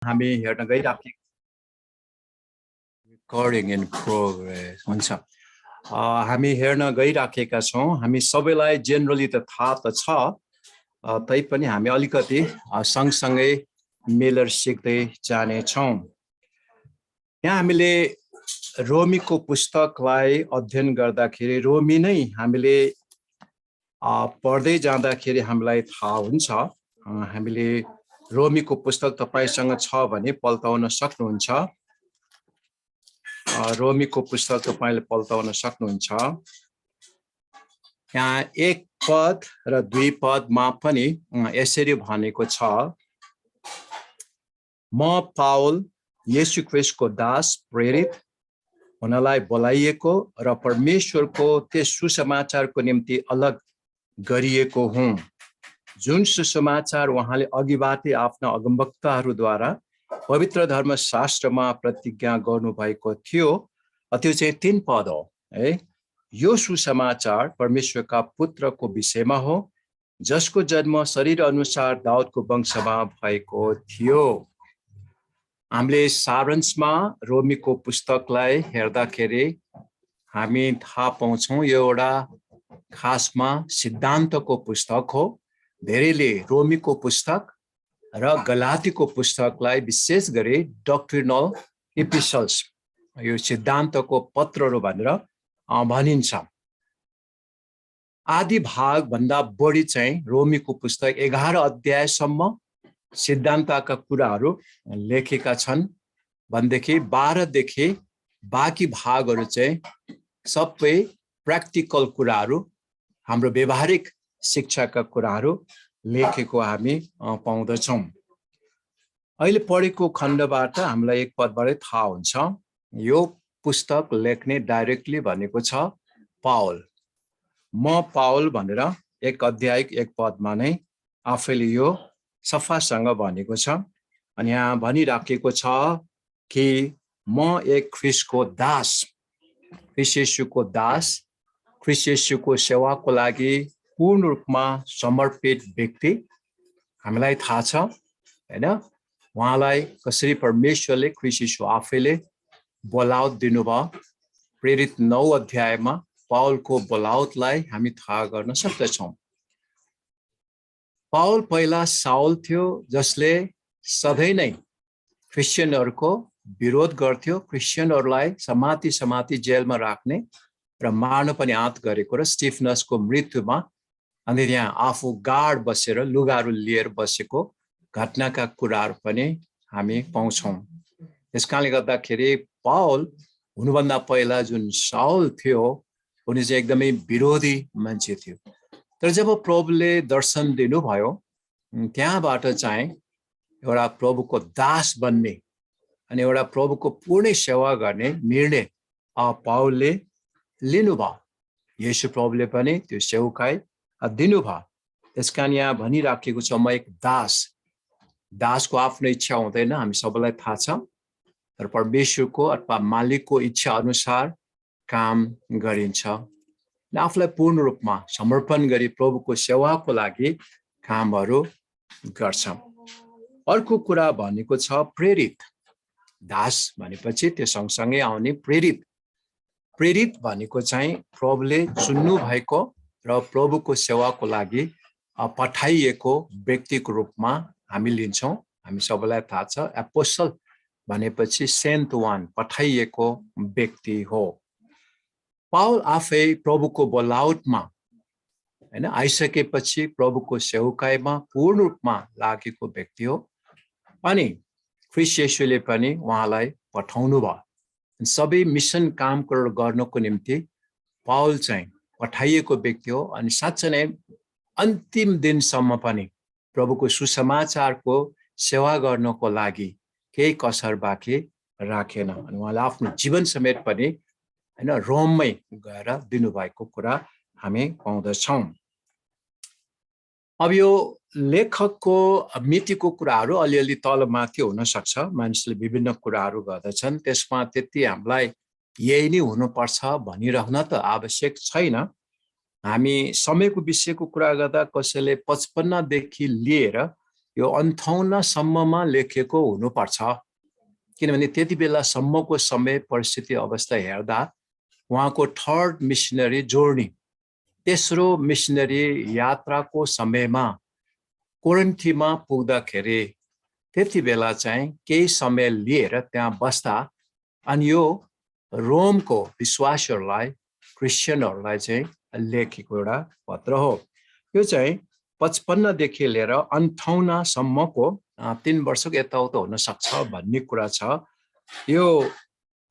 हामी हेर्न गइराखेको रेकर्डिङ इन प्रोग्रेस हुन्छ। हामी हेर्न गइराखेका छौँ। हामी सबैलाई जेनरली त थाहा त छ, तैपनि हामी अलिकति सँगसँगै मिलेर सिक्दै जानेछौँ। यहाँ हामीले रोमीको पुस्तकलाई अध्ययन गर्दाखेरि रोमी नै हामीले पढ्दै जाँदाखेरि हामीलाई थाहा हुन्छ। हामीले रोमीको पुस्तक तपाईसँग छ भने पल्टाउन सक्नुहुन्छ। रोमीको पुस्तक तपाईले पल्टाउन सक्नुहुन्छ। यहाँ 1 पद र 2 पदमा पनि यसरी भनेको छ, म पाउल येशू ख्रीष्टको दास प्रेरित हुनलाई बोलाइएको र परमेश्वरको त्यस सुसमाचारको निम्ति अलग गरिएको हुँ, जुन सुसमाचार उहाँले अघिबाटै आफ्ना अगमवक्ताहरूद्वारा पवित्र धर्मशास्त्रमा प्रतिज्ञा गर्नुभएको थियो। त्यो चाहिँ 3 पद हो है। यो सुसमाचार परमेश्वरका पुत्रको विषयमा हो, जसको जन्म शरीर अनुसार दाउदको वंशमा भएको थियो। हामीले सारांशमा रोमीको पुस्तकलाई हेर्दाखेरि हामी थाहा पाउँछौँ यो एउटा खासमा सिद्धान्तको पुस्तक हो। धेरैले रोमीको पुस्तक र गलातीको पुस्तकलाई विशेष गरी डक्ट्रिनल एपिसल्स, यो सिद्धान्तको पत्रहरू भनेर भनिन्छ। आदि भाग भन्दा बढी चाहिँ रोमीको पुस्तक 11 अध्यायसम्म सिद्धान्तका कुराहरू लेखेका छन् भनेदेखि 12 देखि बाँकी भागहरू चाहिँ सबै प्र्याक्टिकल कुराहरू, हाम्रो व्यवहारिक शिक्षाका कुराहरू लेखेको हामी पाउँदछौँ। अहिले पढेको खण्डबाट हामीलाई 1 पदबाटै थाहा हुन्छ, यो पुस्तक लेख्ने डाइरेक्टली भनेको छ पाउल। म पाउल भनेर 1 अध्याय 1 पदमा नै आफैले यो सफासँग भनेको छ। अनि यहाँ भनिराखेको छ कि म एक ख्रीष्टको दास, ख्रीष्ट येशूको दास, ख्रीष्ट येशूको सेवाको लागि पूर्ण रूपमा समर्पित व्यक्ति। हामीलाई थाहा छ हैन, उहाँलाई कसरी परमेश्वरले ख्रीष्ट येशू आफैले बोलावट दिनुभयो। प्रेरित 9 अध्यायमा पाउलको बोलावटलाई हामी थाहा गर्न सक्दछौँ। पाउल पहिला साउल थियो, जसले सधैँ नै क्रिस्चियनहरूको विरोध गर्थ्यो, क्रिस्चियनहरूलाई समाती जेलमा राख्ने र मार्न पनि आँट गरेको र स्टिफनसको मृत्युमा अनि यहाँ आफू गार्ड बसेर लुगाहरू लिएर बसेको घटनाका कुराहरू पनि हामी पाउँछौँ। त्यसकारणले गर्दाखेरि पाउल हुनुभन्दा पहिला जुन साउल थियो उनी चाहिँ एकदमै विरोधी मान्छे थियो। तर जब प्रभुले दर्शन दिनुभयो, त्यहाँबाट चाहिँ एउटा प्रभुको दास बन्ने अनि एउटा प्रभुको पूर्ण सेवा गर्ने निर्णय पाउलले लिनुभयो। येशू प्रभुले पनि त्यो सेवकाई दिनुभयो। त्यसकारण यहाँ भनिराखेको छ, म एक दास। दासको आफ्नो इच्छा हुँदैन, हामी सबैलाई थाहा छ। तर परमेश्वरको अथवा मालिकको इच्छा अनुसार काम गरिन्छ। आफूलाई पूर्ण रूपमा समर्पण गरी प्रभुको सेवाको लागि कामहरू गर्छ। अर्को कुरा भनेको छ प्रेरित। दास भनेपछि त्यो सँगसँगै आउने प्रेरित। प्रेरित भनेको चाहिँ प्रभुले चुन्नु भएको र प्रभुको सेवाको लागि पठाइएको व्यक्तिको रूपमा हामी लिन्छौँ। हामी सबैलाई थाहा छ एपोस्टल भनेपछि सेन्ट वान, पठाइएको व्यक्ति हो। पाउल आफै प्रभुको बोलावटमा हैन आइसकेपछि प्रभुको सेवकाईमा पूर्ण रूपमा लागेको व्यक्ति हो। अनि ख्रीष्ट येशूले पनि उहाँलाई पठाउनु भयो। सबै मिसन काम गर्नको निम्ति पाउल चाहिँ पठाइएको व्यक्ति हो। अनि साँच्चै नै अन्तिम दिनसम्म पनि प्रभुको सुसमाचारको सेवा गर्नको लागि केही कसर बाँकी राखेन। अनि उहाँले आफ्नो जीवन समेत पनि हैन रोममै गएर दिनुभएको कुरा हामी पाउँदछौँ। अब यो लेखकको मितिको कुराहरू अलिअलि तलमाथि हुन सक्छ, मानिसले विभिन्न कुराहरू गर्दछन्, त्यसमा त्यति हामीलाई यही नै हुनुपर्छ भनिरहन त आवश्यक छैन। हामी समयको विषयको कुरा गर्दा कसैले 55 देखि लिएर यो अन्ठाउन्नसम्ममा लेखेको हुनुपर्छ, किनभने त्यति बेलासम्मको समय परिस्थिति अवस्था हेर्दा उहाँको थर्ड मिसनरी जोर्नी, तेस्रो मिसनरी यात्राको समयमा कोरिन्थीमा पुग्दाखेरि त्यति बेला चाहिँ केही समय लिएर त्यहाँ बस्दा अनि यो रोमको विश्वासीहरूलाई, क्रिस्चियनहरूलाई चाहिँ लेखेको एउटा पत्र हो। यो चाहिँ 55 देखि लिएर 58 सम्मको 3 वर्षको यताउता हुन सक्छ भन्ने कुरा छ। यो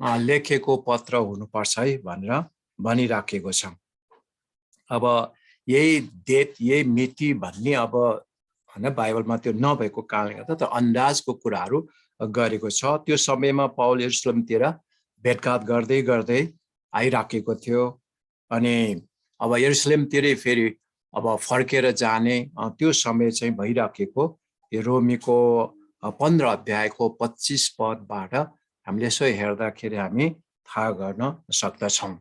लेखेको पत्र हुनुपर्छ है भनेर भनिराखेको छ। अब यही डेट, यही मिति भन्ने अब हैन बाइबलमा त्यो नभएको कारणले गर्दा त अन्दाजको कुराहरू गरेको छ। त्यो समयमा पाउल यरुशलेमतिर भेटघाट गर्दै गर्दै आइराखेको थियो अनि अब यरुशलेमतिरै फेरि अब फर्केर जाने त्यो समय चाहिँ भइराखेको यो रोमीको 15 अध्यायको 25 पदबाट हामीले यसो हेर्दाखेरि हामी थाहा गर्न सक्दछौँ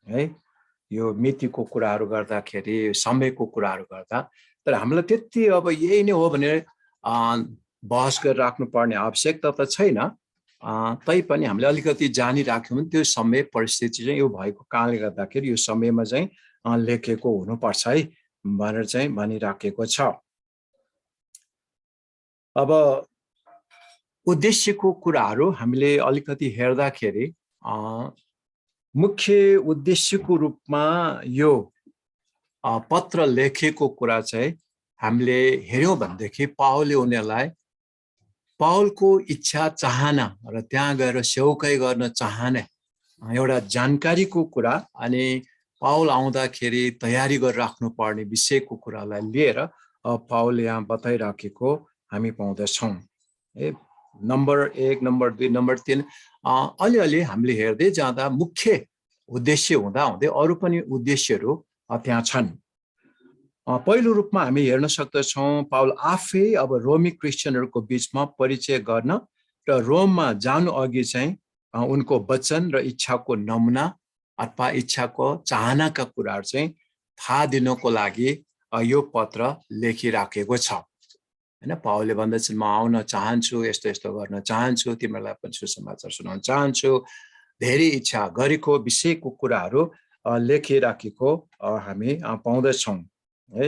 है। यो मितिको कुराहरू गर्दाखेरि, समयको कुराहरू गर्दा, तर हामीलाई त्यति अब यही नै हो भनेर बहस गरेर राख्नुपर्ने आवश्यकता त छैन। तैपनि हामीले अलिकति जानिराख्यौँ भने त्यो समय परिस्थिति चाहिँ यो भएको कारणले गर्दाखेरि यो समयमा चाहिँ लेखेको हुनुपर्छ है भनेर चाहिँ भनिराखेको छ। अब उद्देश्यको कुराहरू हामीले अलिकति हेर्दाखेरि मुख्य उद्देश्यको रूपमा यो पत्र लेखेको कुरा चाहिँ हामीले हेर्यौँ भनेदेखि पाउलले उनीहरूलाई पाउलको इच्छा चाहना र त्यहाँ गएर सेवकाई गर्न चाहने एउटा जानकारीको कुरा अनि पाउल आउँदाखेरि तयारी गरेर राख्नुपर्ने विषयको कुरालाई लिएर पाउलले यहाँ बताइराखेको हामी पाउँदछौँ। नम्बर 1, नम्बर 2, नम्बर 3 अलिअलि हामीले हेर्दै जाँदा मुख्य उद्देश्य हुँदा हुँदै अरू पनि उद्देश्यहरू त्यहाँ छन्। पहिलो रूपमा हामी हेर्न सक्दछौँ पाउल आफै अब रोमी क्रिस्चियनहरूको बीचमा परिचय गर्न र रोममा जानु अघि चाहिँ उनको वचन र इच्छाको नमुना अथवा इच्छाको चाहनाका कुराहरू चाहिँ थाहा दिनको लागि यो पत्र लेखिराखेको छ हैन। पाउलले भन्दछन् म आउन चाहन्छु, यस्तो यस्तो गर्न चाहन्छु, तिमीहरूलाई पनि सुसमाचार सुनाउन चाहन्छु, धेरै इच्छा गरेको विषयको कुराहरू लेखिराखेको हामी पाउँदछौँ है।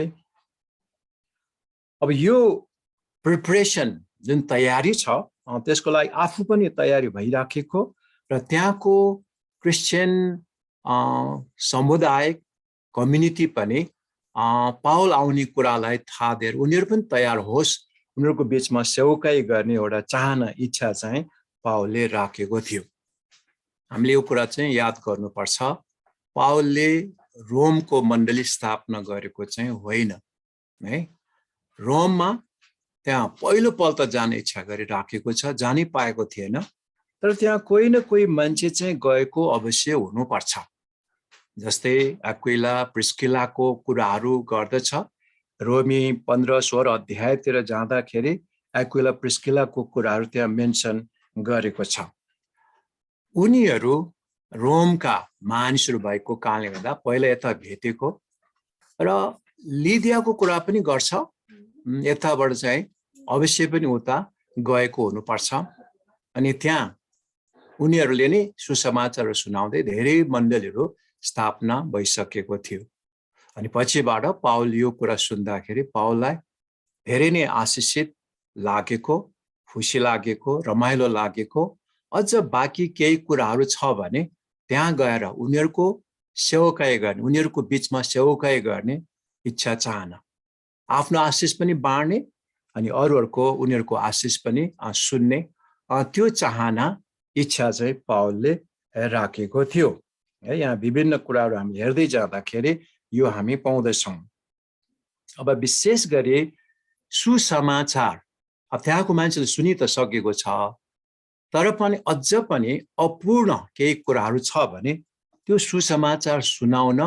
अब यो प्रिपरेसन जुन तयारी छ त्यसको लागि आफू पनि तयारी भइराखेको र त्यहाँको क्रिस्चियन समुदाय कम्युनिटी पनि पाउल आउने कुरालाई थाहा दिएर उनीहरू पनि तयार होस्, उनीहरूको बीचमा सेवकाई गर्ने एउटा चाहना, इच्छा चाहिँ पाउलले राखेको थियो। हामीले यो कुरा चाहिँ याद गर्नुपर्छ। पाउलले रोमको मण्डली स्थापना गरेको चाहिँ होइन है। रोममा त्यहाँ पहिलोपल्ट जाने इच्छा गरिराखेको छ, जानै पाएको थिएन, तर त्यहाँ कोही न कोही मान्छे चाहिँ गएको अवश्य हुनुपर्छ। जस्तै एक्विला प्रिस्किलाको कुराहरू गर्दछ। रोमी 15-16 अध्यायतिर जाँदाखेरि एक्विला प्रिस्किलाको कुराहरू त्यहाँ मेन्सन गरेको छ। उनीहरू रोमका मानिसहरू भएको कारणले गर्दा पहिला यता भेटेको र लिदियाको कुरा पनि गर्छ, यताबाट चाहिँ अवश्य पनि उता गएको हुनुपर्छ। अनि त्यहाँ उनीहरूले नै सुसमाचार सुनाउँदै धेरै मण्डलीहरू स्थापना भइसकेको थियो। अनि पछिबाट पाउल यो कुरा सुन्दाखेरि पाउललाई धेरै नै आशिषित लागेको, खुसी लागेको, रमाइलो लागेको। अझ बाँकी केही कुराहरू छ भने त्यहाँ गएर उनीहरूको सेवकाई गर्ने, उनीहरूको बीचमा सेवकाई गर्ने इच्छा चाहना, आफ्नो आशिष पनि बाँड्ने अनि अरूहरूको उनीहरूको आशिष पनि सुन्ने त्यो चाहना, इच्छा चाहिँ पाउलले राखेको थियो है। यहाँ विभिन्न कुराहरू हामी हेर्दै जाँदाखेरि यो हामी पाउँदछौँ। अब विशेष गरी सुसमाचार त्यहाँको मान्छेले सुनि त सकेको छ, तर पनि अझ पनि अपूर्ण केही कुराहरू छ भने त्यो सुसमाचार सुनाउन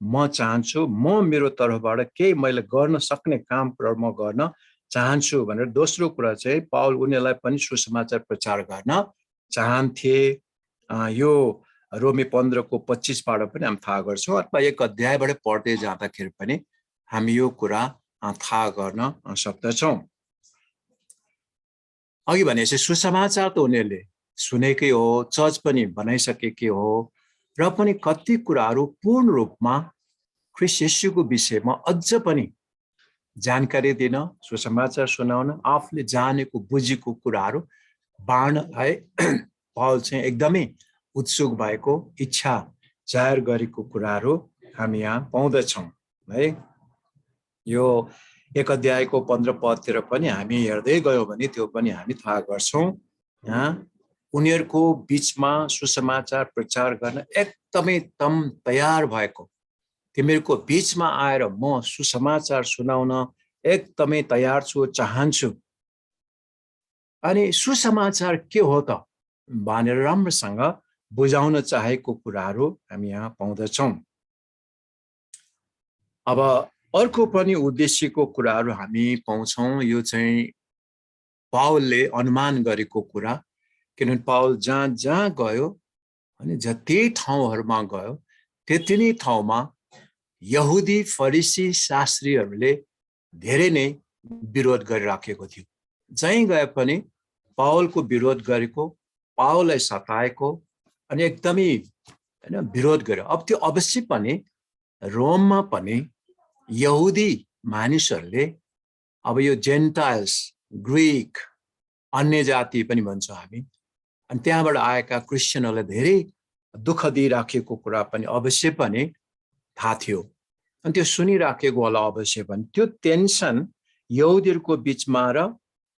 म चाहन्छु, म मेरो तर्फबाट केही मैले गर्न सक्ने काम म गर्न चाहन्छु भनेर दोस्रो कुरा चाहिँ पाउल उनीहरूलाई पनि सुसमाचार प्रचार गर्न चाहन्थे। यो रोमी 15को 25बाट पनि हामी थाहा गर्छौँ अथवा एक अध्यायबाट पढ्दै जाँदाखेरि पनि हामी यो कुरा थाहा गर्न सक्दछौँ। अघि भनेपछि सुसमाचार त उनीहरूले सुनेकै हो, चर्च पनि बनाइसकेकै हो, र पनि कति कुराहरू पूर्ण रूपमा ख्रीष्ट येशूको विषयमा अझ पनि जानकारी दिन, सुसमाचार सुनाउन, आफूले जानेको बुझेको कुराहरू बाँड्नलाई पौल चाहिँ एकदमै उत्सुक भएको, इच्छा जाहेर गरेको कुराहरू हामी यहाँ पाउँदछौँ है। यो 1 अध्यायको 15 पदतिर पनि हामी हेर्दै गयौँ भने त्यो पनि हामी थाहा गर्छौँ। यहाँ उनीहरूको बीचमा सुसमाचार प्रचार गर्न एकदमै तम तयार भएको, तिमीहरूको बीचमा आएर म सुसमाचार सुनाउन एकदमै तयार छु, चाहन्छु। अनि सुसमाचार के हो त भनेर राम्रोसँग बुझाउन चाहेको कुराहरू हामी यहाँ पाउँदछौँ। अब अर्को पनि उद्देश्यको कुराहरू हामी पाउँछौँ। यो चाहिँ पावलले अनुमान गरेको कुरा, किनभने पावल जहाँ जहाँ गयो अनि जति ठाउँहरूमा गयो त्यति नै ठाउँमा यहुदी फरिसी शास्त्रीहरूले धेरै नै विरोध गरिराखेको थियो। जहीँ गए पनि पावलको विरोध गरेको, पावललाई सताएको अनि एकदमै हैन विरोध गर्यो। अब त्यो अवश्य पनि रोममा पनि यहुदी मानिसहरूले, अब यो जेन्टाइल्स, ग्रीक, अन्य जाति पनि भन्छौँ हामी, अनि त्यहाँबाट आएका क्रिस्चियनहरूलाई धेरै दुःख दिइराखेको कुरा पनि अवश्य पनि थाहा थियो। अनि त्यो सुनिराखेको होला अवश्य पनि। त्यो टेन्सन यहुदीहरूको बिचमा र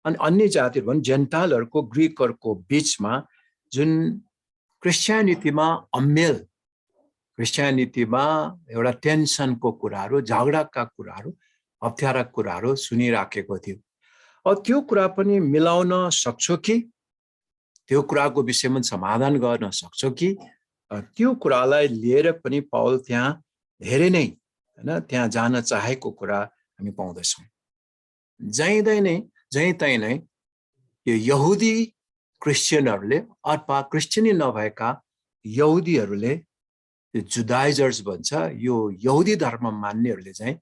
अनि अन्य जातिहरू पनि जेन्टाइलहरूको, ग्रीकहरूको बिचमा जुन क्रिस्चियनिटीमा अमेल, क्रिस्चियनिटीमा एउटा टेन्सनको कुराहरू, झगडाका कुराहरू, अप्ठ्यारा कुराहरू सुनिराखेको थियो। अब त्यो कुरा पनि मिलाउन सक्छौ कि, त्यो कुराको विषयमा समाधान गर्न सक्छौ कि, त्यो कुरालाई लिएर पनि पावल त्यहाँ धेरै नै हैन त्यहाँ जान चाहेको कुरा हामी पाउँदछौँ। जहीँ तहीँ नै यो यहुदी क्रिस्चियनहरूले अथवा क्रिस्चियनी नभएका यहुदीहरूले, यो जुडाइजर्स भन्छ, यो यहुदी धर्म मान्नेहरूले चाहिँ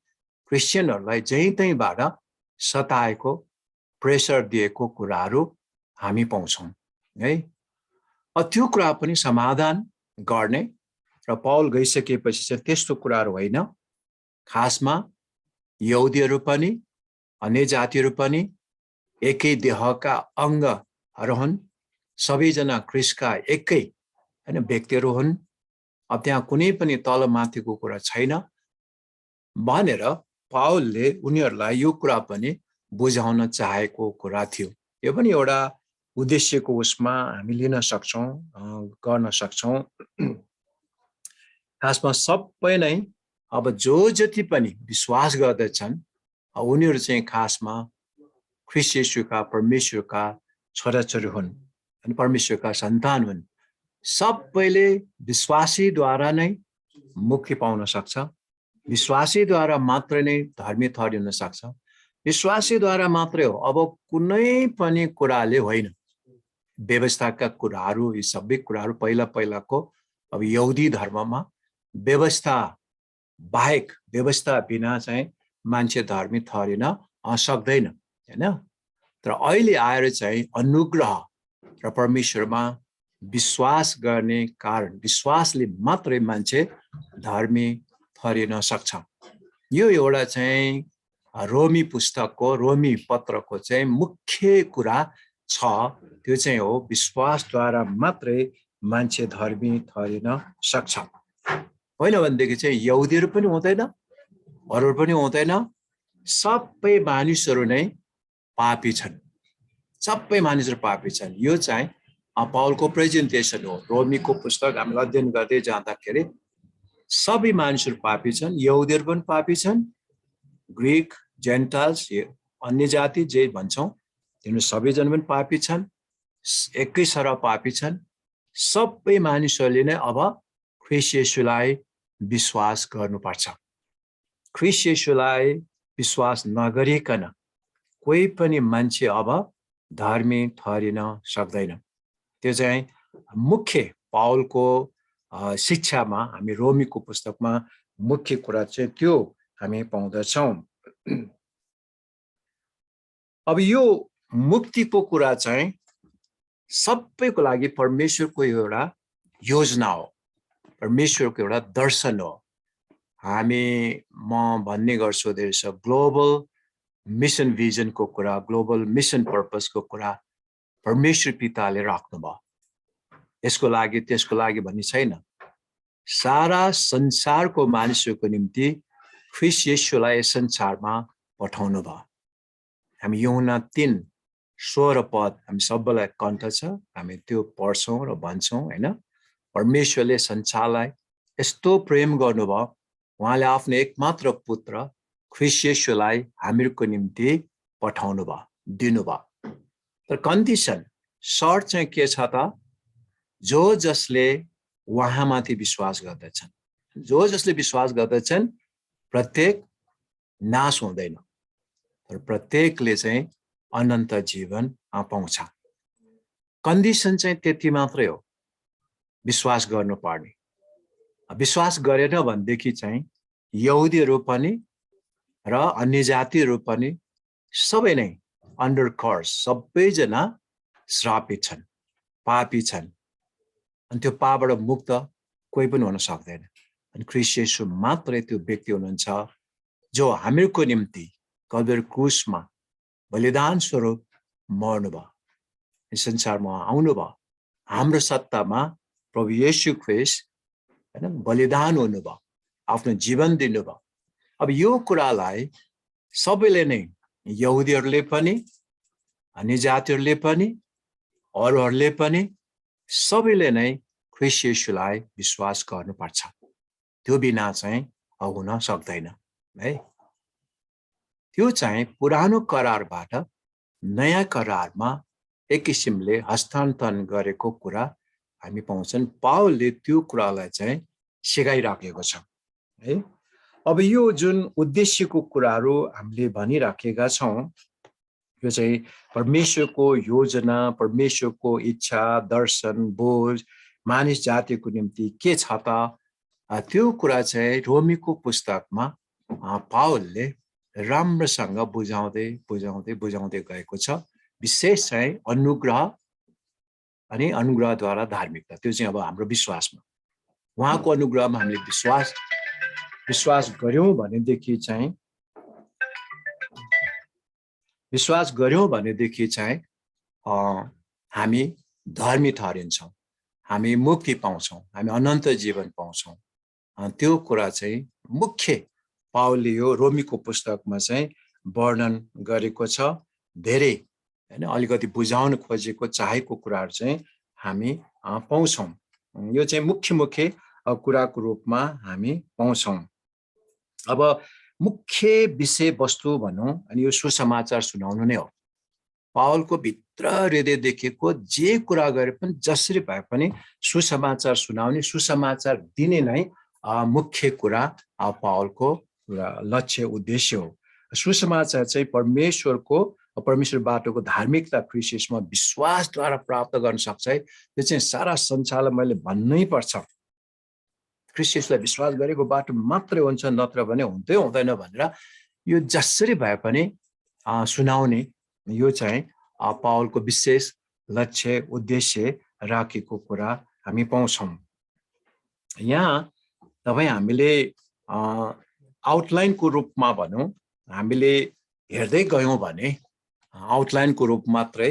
क्रिस्चियनहरूलाई जहीँ तहीँबाट सताएको, प्रेसर दिएको कुराहरू हामी पाउँछौँ है। त्यो कुरा पनि समाधान गर्ने, र पावल गइसकेपछि चाहिँ त्यस्तो कुराहरू होइन। खासमा यहुदीहरू पनि अन्य जातिहरू पनि एकै देहका अङ्गहरू हुन्, सबैजना ख्रीष्टका एकै हैन व्यक्तिहरू हुन्। अब त्यहाँ कुनै पनि तलमाथिको कुरा छैन भनेर पावलले उनीहरूलाई यो कुरा पनि बुझाउन चाहेको कुरा थियो। यो पनि एउटा उद्देश्यको उसमा हामी लिन सक्छौँ, गर्न सक्छौँ। खासमा सबै नै अब जो जति पनि विश्वास गर्दछन् उनीहरू चाहिँ खासमा ख्रीष्ट येशूका, परमेश्वरका छोराछोरी हुन् अनि परमेश्वरका सन्तान हुन्। सबैले विश्वासीद्वारा नै मुक्ति पाउन सक्छ, विश्वासीद्वारा मात्रै नै धर्मी ठहरिन सक्छ, विश्वासीद्वारा मात्रै हो। अब कुनै पनि कुराले होइन, व्यवस्थाका कुराहरू, यी सबै कुराहरू पहिला पहिलाको अब यहुदी धर्ममा व्यवस्था बाहेक, व्यवस्था बिना चाहिँ मान्छे धर्मी ठहरिन सक्दैन हैन। तर अहिले आएर चाहिँ अनुग्रह र परमेश्वरमा विश्वास गर्ने कारण, विश्वासले मात्रै मान्छे धर्मी ठहरिन सक्छ। यो एउटा चाहिँ रोमी पुस्तकको, रोमी पत्रको चाहिँ मुख्य कुरा छ। त्यो चाहिँ हो विश्वासद्वारा मात्रै मान्छे धर्मी ठहरिन सक्छ। होइन भनेदेखि चाहिँ यहुदीहरू पनि हुँदैन, अरूहरू पनि हुँदैन, सबै मानिसहरू नै पापी छन्, सबै मानिसहरू पापी छन्। यो चाहिँ पावलको प्रेजेन्टेसन हो। रोमीको पुस्तक हामीले अध्ययन गर्दै जाँदाखेरि सबै मानिसहरू पापी छन्, यहुदीहरू पनि पापी छन्, ग्रीक, जेन्टाइल्स, अन्य जाति जे भन्छौँ तिनीहरू सबैजना पनि पापी छन्, एकै सर पापी छन्। सबै मानिसहरूले नै अब ख्रीष्ट येशूलाई विश्वास गर्नुपर्छ। ख्रीष्ट येशूलाई विश्वास नगरिकन कोही पनि मान्छे अब धर्मी ठहरिन सक्दैन। त्यो चाहिँ मुख्य पावलको शिक्षामा, हामी रोमीको पुस्तकमा मुख्य कुरा चाहिँ त्यो हामी पाउँदछौँ। अब यो मुक्तिको कुरा चाहिँ सबैको लागि परमेश्वरको एउटा योजना हो, परमेश्वरको एउटा दर्शन हो। म भन्ने गर्छु there is a global mission भिजनको कुरा, ग्लोबल मिसन पर्पसको कुरा परमेश्वर पिताले राख्नुभयो। यसको लागि त्यसको लागि भन्ने छैन, सारा संसारको मानिसहरूको निम्ति ख्रीष्ट येशूलाई यस संसारमा पठाउनु भयो। हामी यूहन्ना 3:16 हामी सबैलाई कण्ठ छ, हामी त्यो पढ्छौँ र भन्छौँ हैन। परमेश्वरले संसारलाई यस्तो प्रेम गर्नुभयो, उहाँले आफ्नो एकमात्र पुत्र ख्रीष्ट येशूलाई हामीहरूको निम्ति पठाउनु भयो, दिनुभयो। तर कन्डिसन शर्त चाहिँ के छ त, जो जसले उहाँमाथि विश्वास गर्दछन्, जो जसले विश्वास गर्दछन् प्रत्येक नाश हुँदैन, तर प्रत्येकले चाहिँ अनन्त जीवन पाउँछ। कन्डिसन चाहिँ त्यति मात्रै हो, विश्वास गर्नुपर्ने। विश्वास गरेन भनेदेखि चाहिँ यहुदीहरू पनि र अन्य जातिहरू पनि सबै नै अन्डर कर्स, सबैजना श्रापित छन्, पापी छन्। अनि त्यो पापबाट मुक्त कोही पनि हुन सक्दैन। अनि ख्रीष्ट येशू मात्रै त्यो व्यक्ति हुनुहुन्छ जो हामीहरूको निम्ति कल्भरी क्रुसमा बलिदान स्वरूप मर्नुभयो, यस संसारमा आउनुभयो, हाम्रो सत्तामा प्रभु येशू ख्रीष्ट हैन बलिदान हुनुभयो, आफ्नो जीवन दिनुभयो। अब यो कुरालाई सबैले नै, यहुदीहरूले पनि, अन्य जातिहरूले पनि, अरूहरूले पनि, सबैले नै ख्रीष्ट येशूलाई विश्वास गर्नुपर्छ। त्यो बिना चाहिँ हुन सक्दैन है। त्यो चाहिँ पुरानो करारबाट नयाँ करारमा एक किसिमले हस्तान्तरण गरेको कुरा हामी पाउँछन्। पावलले त्यो कुरालाई चाहिँ सिकाइराखेको छ है। अब यो जुन उद्देश्यको कुराहरू हामीले भनिराखेका छौँ, यो चाहिँ परमेश्वरको योजना, परमेश्वरको इच्छा, दर्शन, बोझ मानिस जातिको निम्ति के छ त, त्यो कुरा चाहिँ रोमीको पुस्तकमा पावलले राम्रोसँग बुझाउँदै गएको छ। विशेष चाहिँ अनुग्रह अनि अनुग्रहद्वारा धार्मिकता, त्यो चाहिँ अब हाम्रो विश्वासमा, उहाँको अनुग्रहमा हामीले विश्वास गर्यौं भनेदेखि चाहिँ हामी धर्मी ठहरिन्छौँ, हामी मुक्ति पाउँछौँ, हामी अनन्त जीवन पाउँछौँ। त्यो कुरा चाहिँ मुख्य पावलले यो रोमीको पुस्तकमा चाहिँ वर्णन गरेको छ। धेरै हैन अलिकति बुझाउन खोजेको चाहेको कुराहरू चाहिँ हामी पाउँछौँ। यो चाहिँ मुख्य कुराको रूपमा हामी पाउँछौँ। अब मुख्य विषय वस्तु भनौँ अनि यो सुसमाचार सुनाउनु नै हो। पावलको भित्र हृदयदेखिको जे कुरा गरे पनि, जसरी भए पनि सुसमाचार सुनाउने, सुसमाचार दिने नै मुख्य कुरा पावलको लक्ष्य उद्देश्य हो। सुसमाचार चाहिँ परमेश्वरबाटको धार्मिकता ख्रीष्ट येशूमा विश्वासद्वारा प्राप्त गर्न सक्छ है। त्यो चाहिँ सारा संसारलाई मैले भन्नै पर्छ, ख्रीष्ट येशूलाई विश्वास गरेको बाटो मात्रै हुन्छ, नत्र भने हुँदैन भनेर यो जसरी भए पनि सुनाउने, यो चाहिँ पावलको विशेष लक्ष्य उद्देश्य राखेको कुरा हामी पाउँछौँ। यहाँ तपाईँ हामीले आउटलाइनको रूपमा भनौँ, हामीले हेर्दै गयौँ भने, आउटलाइनको रूप मात्रै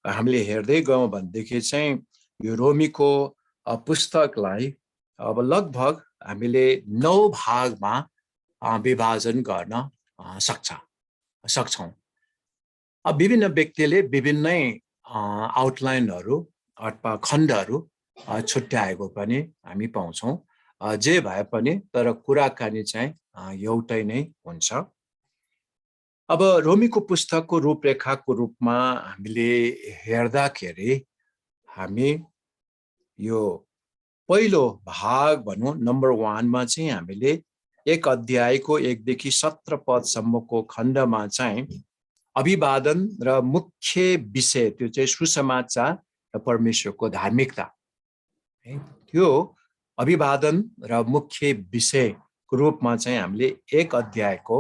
हामीले हेर्दै गयौँ भनेदेखि चाहिँ यो रोमीको पुस्तकलाई अब लगभग हामीले 9 भागमा विभाजन गर्न सक्छौँ। अब विभिन्न व्यक्तिले विभिन्नै आउटलाइनहरू अथवा खण्डहरू छुट्याएको पनि हामी पाउँछौँ। जे भए पनि तर कुराकानी चाहिँ एउटै नै हुन्छ। अब रोमीको पुस्तकको रूपरेखाको रूपमा हामीले हेर्दाखेरि हामी यो पहिलो भाग भनौँ नम्बर 1 मा चाहिँ हामीले एक अध्यायको 1 देखि 17 पदसम्मको खण्डमा चाहिँ अभिवादन र मुख्य विषय, त्यो चाहिँ सुसमाचार र परमेश्वरको धार्मिकता, त्यो अभिवादन र मुख्य विषयको रूपमा चाहिँ हामीले एक अध्यायको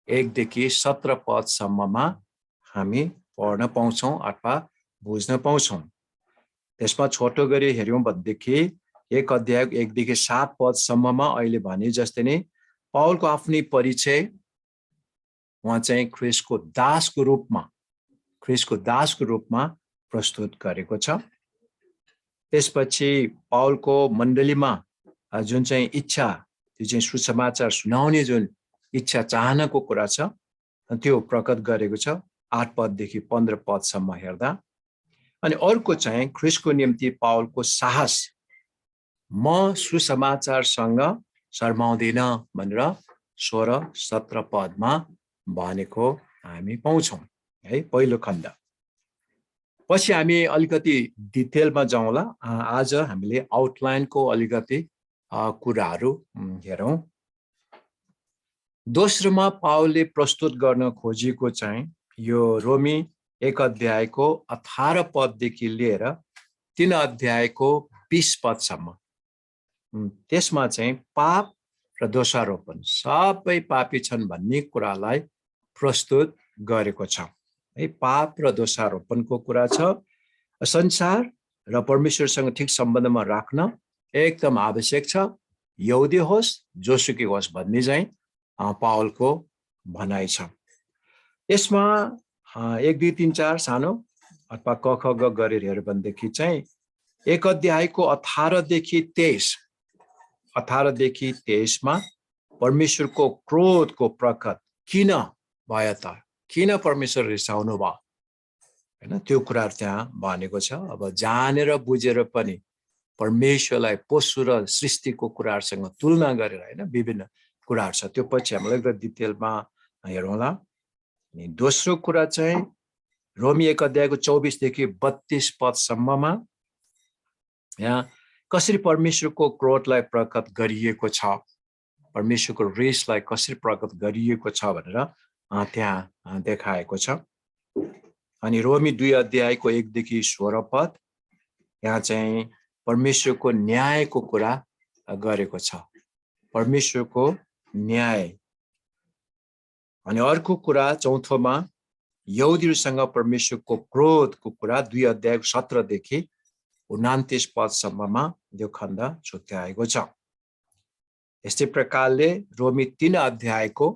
1 देखि 17 पदसम्ममा हामी पढ्न पाउँछौँ अथवा बुझ्न पाउँछौँ। त्यसमा छोटो गरी हेर्यौँ भनेदेखि 1 अध्याय 1 देखि 7 पदसम्ममा अहिले भने जस्तै नै पावलको आफ्नै परिचय उहाँ चाहिँ ख्रीष्टको दासको रूपमा प्रस्तुत गरेको छ। त्यसपछि पावलको मण्डलीमा जुन चाहिँ इच्छा, त्यो चाहिँ सुसमाचार सुनाउने जुन इच्छा चाहनाको कुरा छ त्यो प्रकट गरेको छ 8 पददेखि 15 पदसम्म हेर्दा। अनि अर्को चाहिँ ख्रीष्टको निम्ति पावलको साहस, म सुसमाचारसँग शर्माउँदिन भनेर 16-17 पदमा भनेको हामी पाउँछौँ है, पहिलो खण्ड। पछि हामी अलिकति डिटेलमा जाउँला। आज हामीले आउटलाइनको अलिकति कुराहरू हेरौँ। दोस्रोमा पावलले प्रस्तुत गर्न खोजेको चाहिँ यो रोमी 1 अध्यायको 18 पददेखि लिएर 3 अध्यायको 20 पदसम्म। त्यसमा चाहिँ पाप र दोषारोपण, सबै पापी छन् भन्ने कुरालाई प्रस्तुत गरेको छ है। पाप र दोषारोपणको कुरा छ। संसार र परमेश्वरसँग ठिक सम्बन्धमा राख्न एकदम आवश्यक छ, यहुदी होस् जोसुकै होस् भन्ने चाहिँ पावलको भनाइ छ। यसमा 1, 2, 3, 4 सानो अथवा क ख ग गरेर हेर्यो भनेदेखि चाहिँ 1 अध्यायको 18 देखि 23 मा परमेश्वरको क्रोधको प्रकट किन भयो त, किन परमेश्वर रिसाउनु भयो हैन, त्यो कुराहरु त्यहाँ भनेको छ। अब जानेर बुझेर पनि परमेश्वरलाई पशु र सृष्टिको कुराहरुसँग तुलना गरेर हैन विभिन्न कुराहरु छ, त्यो पछि हामीले एकदम डिटेलमा हेरौँला। अनि दोस्रो कुरा चाहिँ रोमी 1 अध्यायको 24 देखि 32 पदसम्ममा यहाँ कसरी परमेश्वरको क्रोधलाई प्रकट गरिएको छ, परमेश्वरको रिसलाई कसरी प्रकट गरिएको छ भनेर त्यहाँ देखाएको छ। अनि रोमी 2 अध्यायको 1 देखि 16 पद यहाँ चाहिँ परमेश्वरको न्यायको कुरा गरेको छ, परमेश्वरको न्याय। अनि अर्को कुरा चौथोमा यहुदीहरूसँग परमेश्वरको क्रोधको कुरा 2 अध्यायको 17 देखि 29 पदसम्ममा यो खण्ड छुट्याएको छ। यस्तै प्रकारले रोमी 3 अध्यायको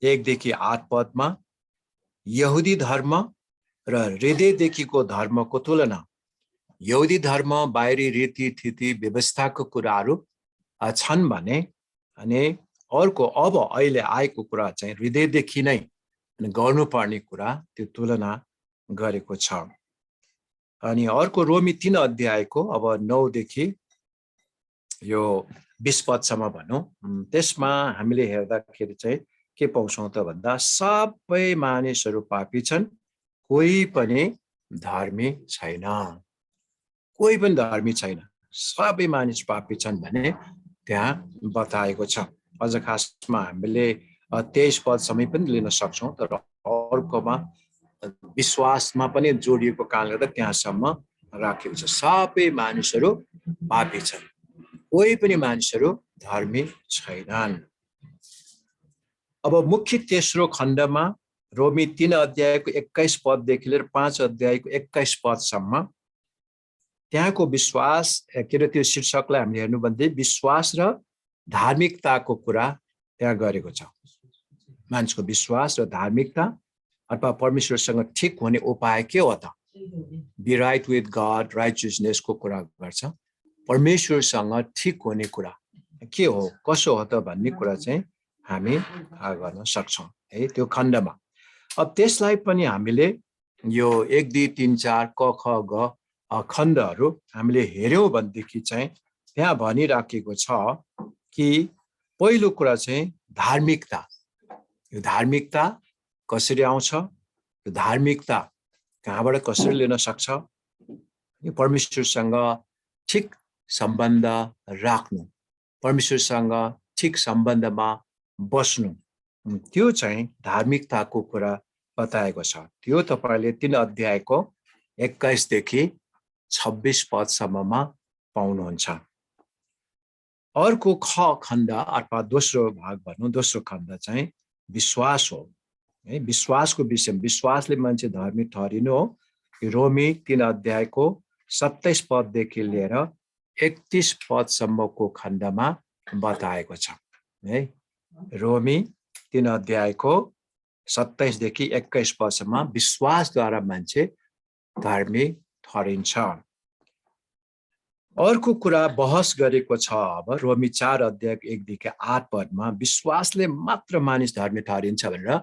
1 देखि 8 पदमा यहुदी धर्म र हृदयदेखिको धर्मको तुलना, यहुदी धर्म बाहिरी रीतिथिति व्यवस्थाको कुराहरू छन् भने अनि अर्को अब अहिले आएको कुरा चाहिँ हृदयदेखि नै गर्नुपर्ने कुरा, त्यो तुलना गरेको छ। अनि अर्को रोमी 3 अध्यायको अब 9 देखि यो 20 पदसम्म भनौँ, त्यसमा हामीले हेर्दाखेरि चाहिँ के पाउँछौँ त भन्दा सबै मानिसहरू पापी छन्, कोही पनि धर्मी छैन, कोही पनि धर्मी छैन, सबै मानिस पापी छन् भने त्यहाँ बताएको छ। अझ खासमा हामीले 23 पदसम्म पनि लिन सक्छौँ, तर अर्कोमा विश्वासमा पनि जोडिएको कारणले गर्दा त्यहाँसम्म राखेको छ। सबै मानिसहरू पापी छन्, कोही पनि मानिसहरू धर्मी छैनन्। अब मुख्य तेस्रो खण्डमा रोमी 3 अध्यायको 21 पददेखि लिएर 5 अध्यायको 21 पदसम्म त्यहाँको विश्वास के अरे त्यो शीर्षकलाई हामीले हेर्नु भन्दै विश्वास र धार्मिकताको कुरा त्यहाँ गरेको छ। मानिसको विश्वास र धार्मिकता अथवा परमेश्वरसँग ठिक हुने उपाय के हो त, बी राइट विथ गड, राइचियसनेसको कुरा गर्छ। परमेश्वरसँग ठिक हुने कुरा के हो, कसो हो त भन्ने कुरा चाहिँ हामी थाहा गर्न सक्छौँ है त्यो खण्डमा। अब त्यसलाई पनि हामीले यो 1, 2, 3, 4 क ख ग खण्डहरू हामीले हेर्यौँ भनेदेखि चाहिँ त्यहाँ भनिराखेको छ कि पहिलो कुरा चाहिँ धार्मिकता। यो धार्मिकता कसरी आउँछ, यो धार्मिकता कहाँबाट कसरी लिन सक्छ, यो परमेश्वरसँग ठिक सम्बन्ध राख्नु, परमेश्वरसँग ठिक सम्बन्धमा बस्नु, त्यो चाहिँ धार्मिकताको कुरा बताएको छ। त्यो तपाईले 3 अध्यायको 21 देखि 26 पदसम्ममा पाउनुहुन्छ। अर्को ख खण्ड अथवा दोस्रो भाग भनौँ, दोस्रो खण्ड चाहिँ विश्वास हो। है विश्वासको विषयमा विश्वासले मान्छे धार्मिक ठहरिनु हो। रोमी 3 अध्यायको 27 पददेखि लिएर 31 पदसम्मको खण्डमा बताएको छ है। रोमी 3 अध्यायको 27 देखि 21 पदसम्म विश्वासद्वारा मान्छे धार्मिक ठहरिन्छ। अर्को कुरा बहस गरेको छ अब रोमी 4 अध्याय 1 देखि 8 पदमा विश्वासले मात्र मानिस धार्मिक ठहरिन्छ भनेर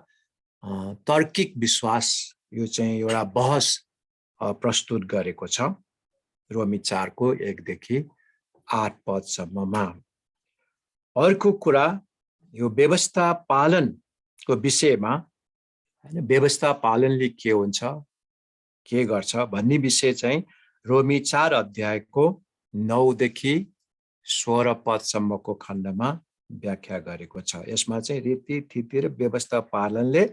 तार्किक विश्वास यो चाहिँ एउटा बहस प्रस्तुत गरेको छ रोमी 4 को 1 देखि 8 पदसम्ममा। अर्को कुरा यो व्यवस्था पालनको विषयमा हैन व्यवस्था पालनले के हुन्छ के गर्छ भन्ने विषय चाहिँ रोमी 4 अध्यायको 9 देखि 16 पदसम्मको खण्डमा व्याख्या गरेको छ। यसमा चाहिँ रीतिथिति र व्यवस्था पालनले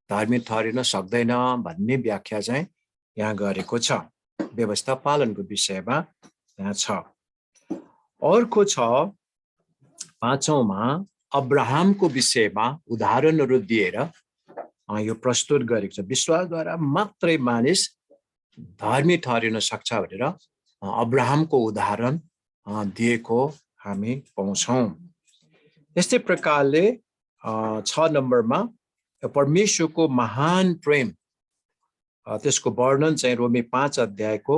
धार्मिक ठहरिन सक्दैन भन्ने व्याख्या चाहिँ यहाँ गरेको छ। व्यवस्था पालनको विषयमा यहाँ छ। अर्को छ 5औंमा अब्राहमको विषयमा उदाहरणहरू दिएर यो प्रस्तुत गरेको छ। विश्वासद्वारा मात्रै मानिस धार्मिक ठहरिन सक्छ भनेर अब्राहमको उदाहरण दिएको हामी पाउँछौं। यस्तै प्रकारले 6 नम्बरमा परमेश्वरको महान प्रेम त्यसको वर्णन चाहिँ रोमी 5 अध्यायको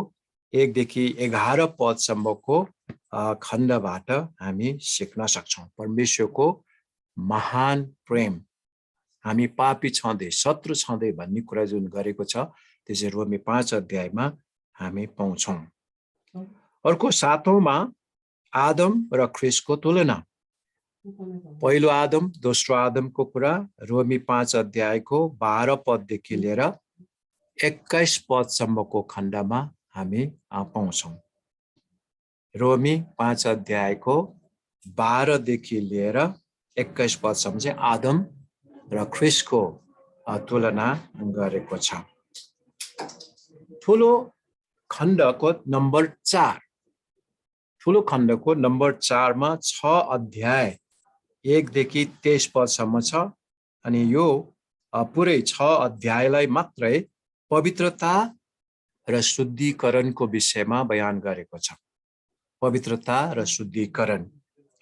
1 देखि 11 पदसम्मको खण्डबाट हामी सिक्न सक्छौं। परमेश्वरको महान प्रेम हामी पापी छँदै शत्रु छँदै भन्ने कुरा जुन गरेको छ त्यो चाहिँ रोमी 5 अध्यायमा हामी पाउँछौं। अर्को 7औंमा आदम र ख्रिस्टको तुलना। पहिलो आदम दोस्रो आदमको कुरा रोमी 5 अध्यायको 12 पददेखि लिएर 21 पदसम्मको खण्डमा हामी पाउँछौं। रोमी 5 अध्यायको 12 देखि लिएर 21 पदसम्म चाहिँ आदम र ख्रिस्टको तुलना गरेको छ। ठुलो खण्डको नम्बर 4 ठुलो खण्डको नम्बर 4 मा 6 अध्याय 1 देखि 23 पदसम्म छ अनि यो पुरै 6 अध्यायलाई मात्रै पवित्रता र शुद्धिकरणको विषयमा बयान गरेको छ। पवित्रता र शुद्धिकरण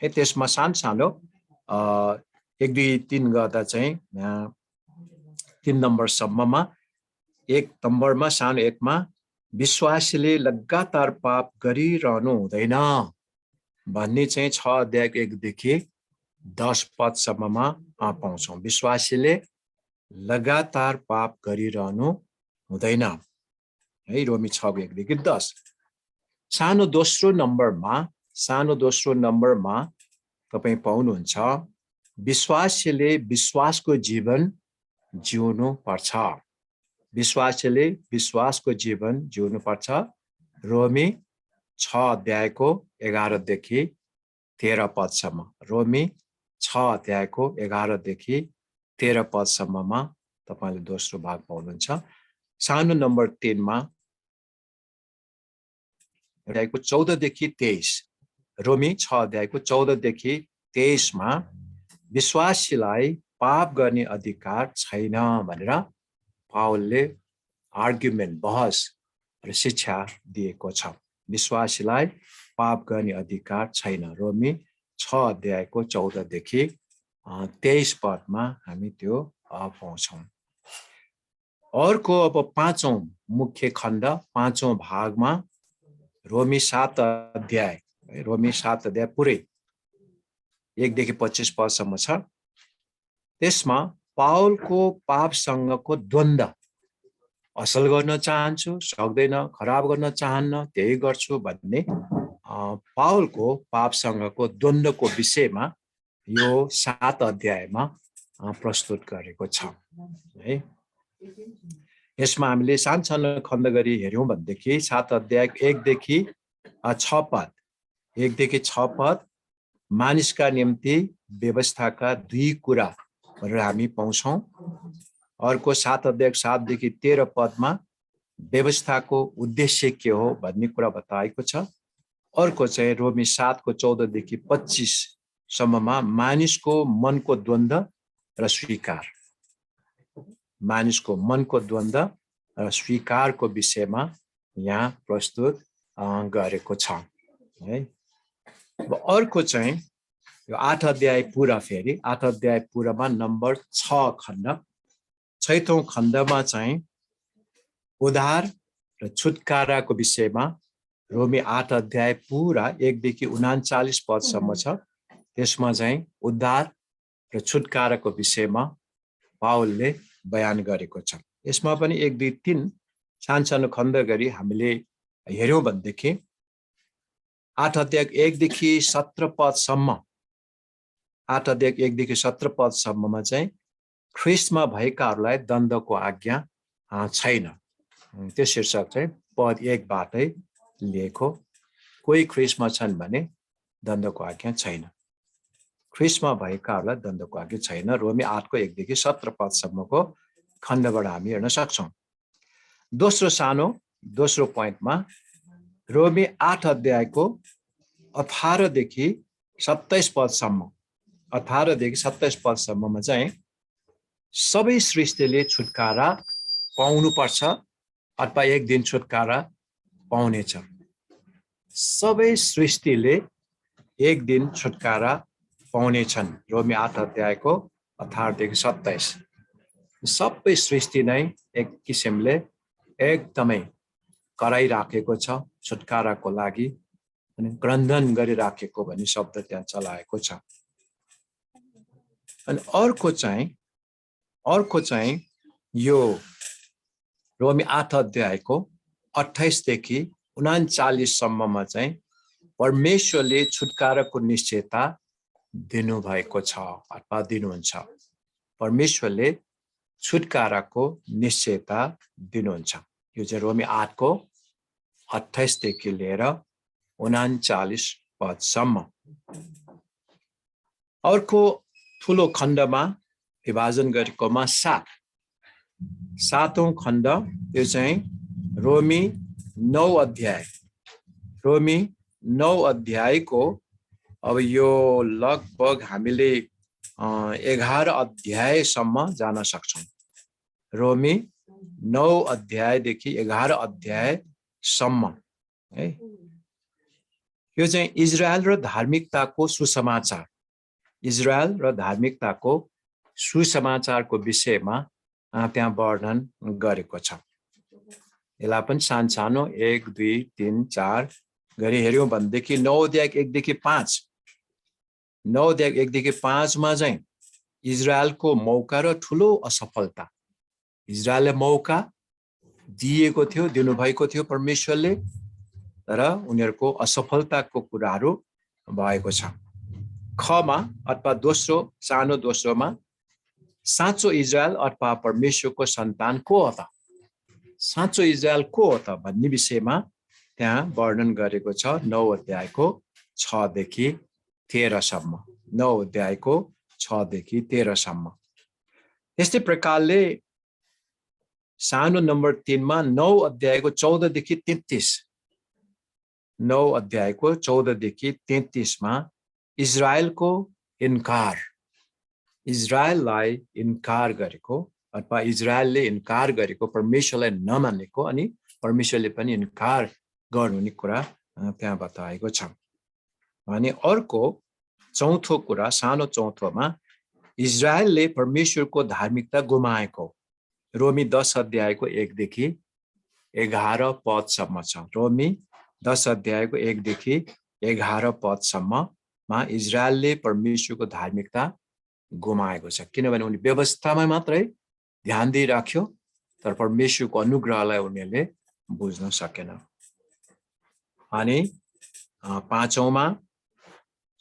है त्यसमा सानो 1 2 3 गर्दा चाहिँ 3 नम्बरसम्ममा 1 नम्बरमा सानो 1 मा विश्वासीले लगातार पाप गरिरहनु हुँदैन भन्ने चाहिँ 6 अध्याय 1 देखि 10 पदसम्ममा पाउँछौं। विश्वासीले लगातार पाप गरिरहनु हुँदैन है रोमी 6 1 देखि 10। सानो दोस्रो नम्बरमा तपाई पाउनुहुन्छ विश्वासीले विश्वासको जीवन जिउनु पर्छ। विश्वासीले विश्वासको जीवन जिउनु पर्छ। रोमी 6 अध्यायको 11 देखि 13 पदसम्म। रोमी 6 अध्यायको 11 देखि 13 पदसम्ममा तपाईले दोस्रो भाग पाउनुहुन्छ। सानो नम्बर 3 मा अध्यायको 14 देखि 23 रोमी 6 अध्यायको 14 देखि 23 मा विश्वासीलाई पाप गर्ने अधिकार छैन भनेर पावलले आर्गुमेन्ट बहस र शिक्षा दिएको छ। विश्वासीलाई पाप गर्ने अधिकार छैन। रोमी 6 अध्यायको 14 देखि 23 पदमा हामी त्यो पाउँछौं। अर्को अब 5औं मुख्य खण्ड 5औं भागमा रोमी 7 अध्याय पुरै 1 देखि 25 पदसम्म छ। त्यसमा पावलको पापसँगको द्वन्द्व असल गर्न चाहन्छु सक्दैन खराब गर्न चाहन्न त्यही गर्छु भन्ने पावलको पापसँगको द्वन्द्वको विषयमा यो 7 अध्यायमा प्रस्तुत गरेको छ है। यसमा हामीले सानो खण्ड गरी हेर्यौं भनेदेखि 7 अध्याय 1 देखि 6 पद 1 देखि 6 पद मानिसका निम्ति व्यवस्थाका 2 कुरा भनेर हामी पाउँछौं। अर्को 7 अध्याय 7 देखि 13 पदमा व्यवस्थाको उद्देश्य के हो भन्ने कुरा बताएको छ। अर्को चाहिँ रोमी 7 को 14 देखि 25 सम्ममा मानिसको मनको द्वन्द्व र स्वीकार मानिसको मनको द्वन्द्व र स्वीकारको विषयमा यहाँ प्रस्तुत गरेको छ है। अब अर्को चाहिँ यो 8 अध्याय पुरा, फेरि 8 अध्याय पुरामा नम्बर 6 खण्ड, 6औं खण्डमा चाहिँ उद्धार र छुटकाराको विषयमा रोमी 8 अध्याय पुरा 1 देखि 39 पदसम्म छ। त्यसमा चाहिँ उद्धार र छुटकाराको विषयमा पावलले बयान गरेको छ। यसमा पनि 1, 2, 3 सानो खण्ड गरी हामीले हेर्यौं भनेदेखि 8 अध्याय 1 देखि 17 पदसम्म, 8 अध्याय 1 देखि 17 पदसम्ममा चाहिँ ख्रिस्टमा भएकाहरूलाई दण्डको आज्ञा छैन। त्यो शीर्षक चाहिँ पद 1 बाटै लिएको। कोही ख्रिस्टमा छन् भने दण्डको आज्ञा छैन। ख्रिस्टमा भएकाहरूलाई दण्डको आज्ञा छैन। रोमी 8 को 1 देखि 17 पदसम्मको खण्डबाट हामी हेर्न सक्छौं। दोस्रो पोइन्टमा रोमी 8 अध्यायको 18 देखि 27 पदसम्म, 18 देखि 27 पदसम्ममा चाहिँ सबै सृष्टिले छुटकारा पाउनुपर्छ अथवा एक दिन छुटकारा पाउनेछ। सबै सृष्टिले एक दिन छुटकारा पाउनेछन्। रोमी 8 अध्यायको 18 देखि 27। सबै सृष्टि नै एक किसिमले एकदमै कराइराखेको छ छुटकाराको लागि, अनि क्रन्दन गरिराखेको भन्ने शब्द त्यहाँ चलाएको छ। अनि अर्को चाहिँ यो रोमी 8 अध्यायको 28 देखि 39 सम्ममा चाहिँ परमेश्वरले छुटकाराको निश्चयता दिनुभएको छ अथवा दिनुहुन्छ। परमेश्वरले छुटकाराको निश्चयता दिनुहुन्छ। यो चाहिँ रोमी 8 को 28 देखि लिएर 39 पदसम्म। अर्को ठुलो खण्डमा विभाजन गरेकोमा 7औं खण्ड, यो चाहिँ रोमी 9 अध्याय। रोमी 9 अध्यायको अब यो लगभग हामीले 11 अध्यायसम्म जान सक्छौं। रोमी 9 अध्यायदेखि 11 अध्यायसम्म है। यो चाहिँ इजरायल र धार्मिकताको सुसमाचार, इजरायल र धार्मिकताको सुसमाचारको विषयमा त्यहाँ वर्णन गरेको छ। यसलाई पनि सानो 1, 2, 3, 4 गरी हेर्यौं भनेदेखि 9 अध्याय 1 देखि 5, 9 अध्याय 1 देखि 5 मा चाहिँ इजरायलको मौका र ठुलो असफलता। इजरायलले मौका दिनुभएको थियो परमेश्वरले, तर उनीहरूको असफलताको कुराहरू भएको छ। खमा अथवा दोस्रोमा साँचो इजरायल अथवा परमेश्वरको सन्तान को हो त, साँचो इजरायल को हो त भन्ने विषयमा त्यहाँ वर्णन गरेको छ। 9 अध्यायको 6 देखि 13 सम्म, 9 अध्यायको 6 देखि 13 सम्म। यस्तै प्रकारले सानो नम्बर 3 मा 9 अध्यायको 14 देखि 33, 9 अध्यायको 14 देखि 33 मा इजरायलको इन्कार, इजरायललाई इन्कार गरेको अथवा इजरायलले इन्कार गरेको, परमेश्वरलाई नमानेको अनि परमेश्वरले पनि इन्कार गर्नुहुने कुरा त्यहाँ बताएको छ। अनि अर्को चौथो कुरा, सानो चौथोमा इजरायलले परमेश्वरको धार्मिकता गुमाएको। रोमी 10 अध्यायको 1 देखि 11 पदसम्म छ। रोमी 10 अध्यायको 1 देखि 11 पदसम्ममा इजरायलले परमेश्वरको धार्मिकता गुमाएको छ, किनभने उनी व्यवस्थामा मात्रै ध्यान दिइराख्यो, तर परमेश्वरको अनुग्रहलाई उनीहरूले बुझ्न सकेन। अनि 5औंमा